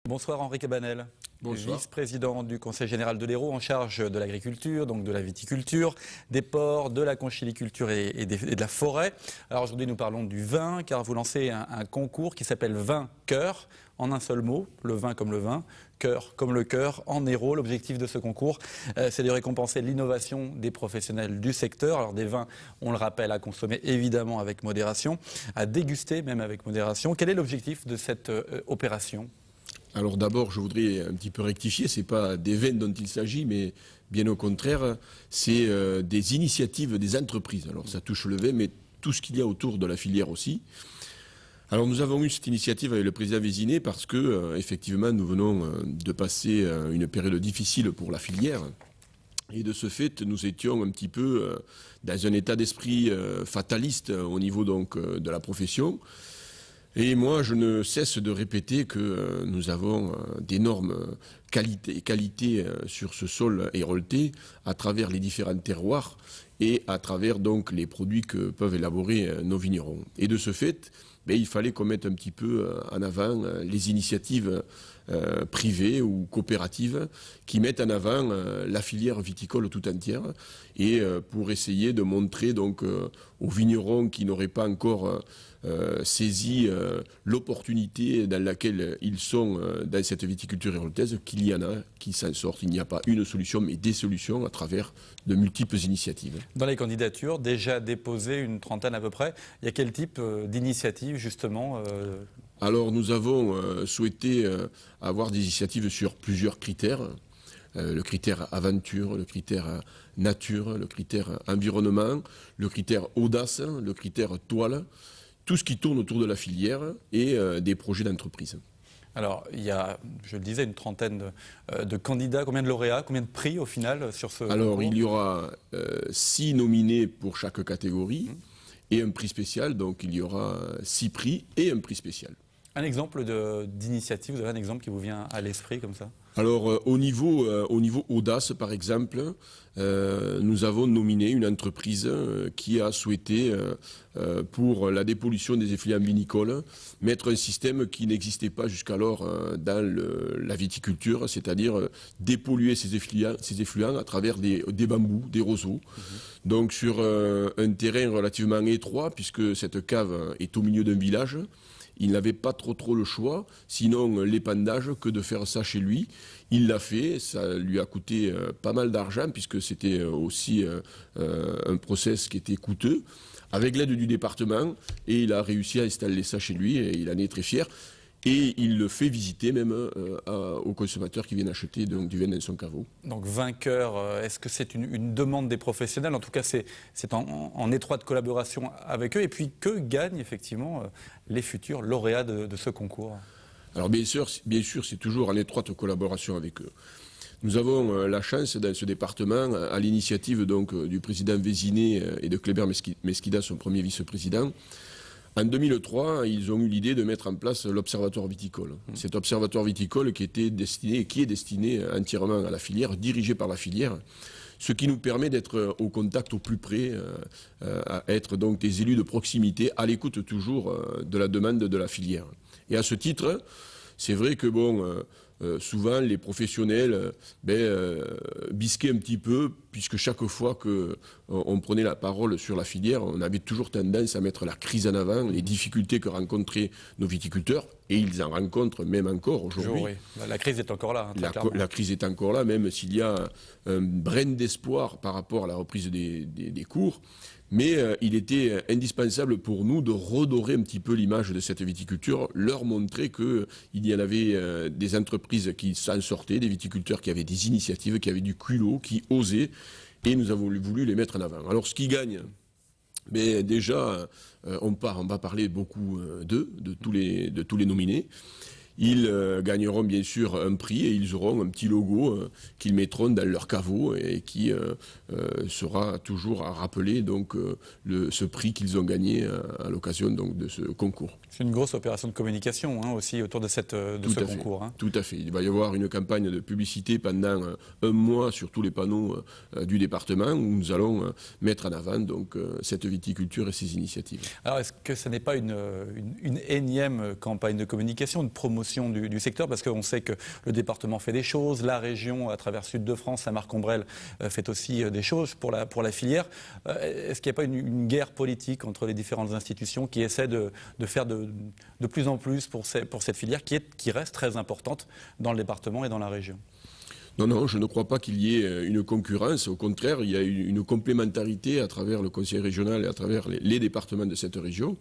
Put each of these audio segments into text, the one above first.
Bonsoir Henri Cabanel. Bonsoir. Vice-président du Conseil général de l'Hérault en charge de l'agriculture, donc de la viticulture, des ports, de la conchyliculture et de la forêt. Alors aujourd'hui nous parlons du vin car vous lancez un concours qui s'appelle Vin Cœur, en un seul mot, le vin comme le vin, cœur comme le cœur, en Hérault. L'objectif de ce concours, c'est de récompenser l'innovation des professionnels du secteur. Alors des vins, on le rappelle, à consommer évidemment avec modération, à déguster même avec modération. Quel est l'objectif de cette opération ? Alors d'abord, je voudrais un petit peu rectifier, ce n'est pas des vins dont il s'agit, mais bien au contraire, c'est des initiatives des entreprises. Alors ça touche le vin, mais tout ce qu'il y a autour de la filière aussi. Alors nous avons eu cette initiative avec le président Vézinet parce que, effectivement, nous venons de passer une période difficile pour la filière. Et de ce fait, nous étions un petit peu dans un état d'esprit fataliste au niveau donc de la profession. Et moi, je ne cesse de répéter que nous avons d'énormes qualités sur ce sol héroltais à travers les différents terroirs et à travers donc les produits que peuvent élaborer nos vignerons. Et de ce fait, il fallait qu'on mette un petit peu en avant les initiatives privées ou coopératives qui mettent en avant la filière viticole tout entière et pour essayer de montrer donc aux vignerons qui n'auraient pas encore saisi l'opportunité dans laquelle ils sont dans cette viticulture héroltaise qu'il y en a qui s'en sortent. Il n'y a pas une solution mais des solutions à travers de multiples initiatives. Dans les candidatures, déjà déposées une trentaine à peu près, il y a quel type d'initiative justement Alors nous avons souhaité avoir des initiatives sur plusieurs critères. Le critère aventure, le critère nature, le critère environnement, le critère audace, le critère toile, tout ce qui tourne autour de la filière et des projets d'entreprise. Alors, il y a, je le disais, une trentaine de candidats. Combien de lauréats, combien de prix au final sur ce Alors, concours ? il y aura 6 nominés pour chaque catégorie et un prix spécial. Donc, il y aura 6 prix et un prix spécial. Un exemple d'initiative, vous avez un exemple qui vous vient à l'esprit comme ça ? Alors, au niveau audace, par exemple, nous avons nominé une entreprise qui a souhaité, pour la dépollution des effluents vinicoles, mettre un système qui n'existait pas jusqu'alors dans la viticulture, c'est-à-dire dépolluer ces effluents à travers des bambous, des roseaux. Donc, sur un terrain relativement étroit, puisque cette cave est au milieu d'un village, il n'avait pas trop le choix, sinon l'épandage, que de faire ça chez lui. Il l'a fait, ça lui a coûté pas mal d'argent, puisque c'était aussi un process qui était coûteux, avec l'aide du département, et il a réussi à installer ça chez lui, et il en est très fier. Et il le fait visiter même aux consommateurs qui viennent acheter donc, du vin dans son caveau. Donc vainqueur, est-ce que c'est une demande des professionnels ? En tout cas, c'est en étroite collaboration avec eux. Et puis, que gagnent effectivement les futurs lauréats de ce concours ? Alors bien sûr, c'est toujours en étroite collaboration avec eux. Nous avons la chance dans ce département, à l'initiative donc du président Vézinet et de Kléber Mesquida, son premier vice-président. En 2003, ils ont eu l'idée de mettre en place l'Observatoire viticole. Cet observatoire viticole qui est destiné entièrement à la filière, dirigé par la filière, ce qui nous permet d'être au contact au plus près, à être donc des élus de proximité, à l'écoute toujours de la demande de la filière. Et à ce titre, c'est vrai que souvent les professionnels bisquaient un petit peu, puisque chaque fois qu'on prenait la parole sur la filière, on avait toujours tendance à mettre la crise en avant, les difficultés que rencontraient nos viticulteurs, et ils en rencontrent même encore aujourd'hui. Oui. La crise est encore là. La crise est encore là, même s'il y a un brin d'espoir par rapport à la reprise des cours. Mais il était indispensable pour nous de redorer un petit peu l'image de cette viticulture, leur montrer qu'il y en avait des entreprises qui s'en sortaient, des viticulteurs qui avaient des initiatives, qui avaient du culot, qui osaient, et nous avons voulu les mettre en avant. Alors ce qui gagne, déjà, on va parler beaucoup d'eux, de tous les nominés. Ils gagneront bien sûr un prix et ils auront un petit logo qu'ils mettront dans leur caveau et qui sera toujours à rappeler donc, ce prix qu'ils ont gagné à l'occasion donc, de ce concours. C'est une grosse opération de communication aussi autour de ce concours. Tout à fait. Il va y avoir une campagne de publicité pendant un mois sur tous les panneaux du département où nous allons mettre en avant donc, cette viticulture et ses initiatives. Alors est-ce que ce n'est pas une énième campagne de communication, de promotion l'évolution du secteur, parce qu'on sait que le département fait des choses, la région, à travers Sud de France, Saint-Marc-en-Brel, fait aussi des choses pour la filière. Est-ce qu'il n'y a pas une guerre politique entre les différentes institutions qui essaient de faire de plus en plus pour cette filière qui reste très importante dans le département et dans la région? Non, non, je ne crois pas qu'il y ait une concurrence. Au contraire, il y a une complémentarité à travers le conseil régional et à travers les départements de cette région.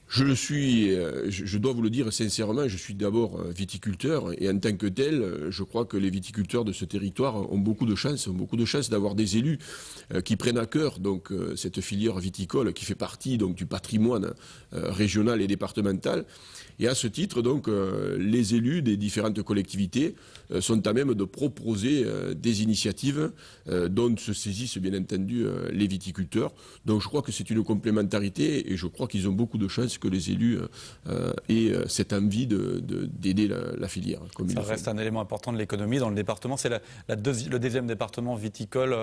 Je dois vous le dire sincèrement, je suis d'abord viticulteur et en tant que tel, je crois que les viticulteurs de ce territoire ont beaucoup de chance d'avoir des élus qui prennent à cœur donc cette filière viticole qui fait partie donc du patrimoine régional et départemental. Et à ce titre, donc, les élus des différentes collectivités sont à même de proposer des initiatives dont se saisissent bien entendu les viticulteurs. Donc je crois que c'est une complémentarité et je crois qu'ils ont beaucoup de chance que les élus aient cette envie d'aider la filière. Ça reste un élément important de l'économie dans le département. C'est le deuxième département viticole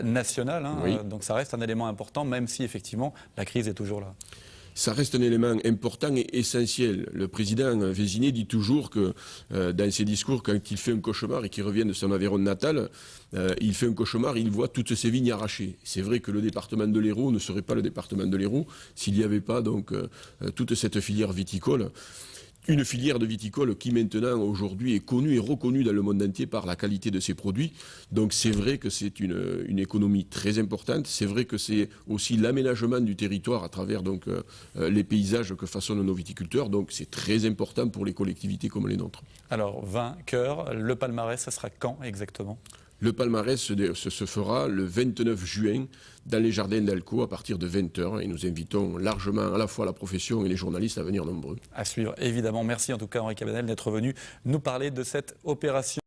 national, hein, oui. Donc ça reste un élément important, même si effectivement la crise est toujours là. Ça reste un élément important et essentiel. Le président Vézinet dit toujours que dans ses discours, quand il fait un cauchemar et qu'il revient de son Aveyron natal, il fait un cauchemar, il voit toutes ses vignes arrachées. C'est vrai que le département de l'Hérault ne serait pas le département de l'Hérault s'il n'y avait pas donc toute cette filière viticole. Une filière de viticole qui maintenant, aujourd'hui, est connue et reconnue dans le monde entier par la qualité de ses produits. Donc c'est vrai que c'est une économie très importante. C'est vrai que c'est aussi l'aménagement du territoire à travers donc, les paysages que façonnent nos viticulteurs. Donc c'est très important pour les collectivités comme les nôtres. Alors, vainqueur, le palmarès, ça sera quand exactement ? Le palmarès se fera le 29 juin dans les jardins d'Alco à partir de 20h et nous invitons largement à la fois la profession et les journalistes à venir nombreux. À suivre, évidemment. Merci en tout cas Henri Cabanel d'être venu nous parler de cette opération.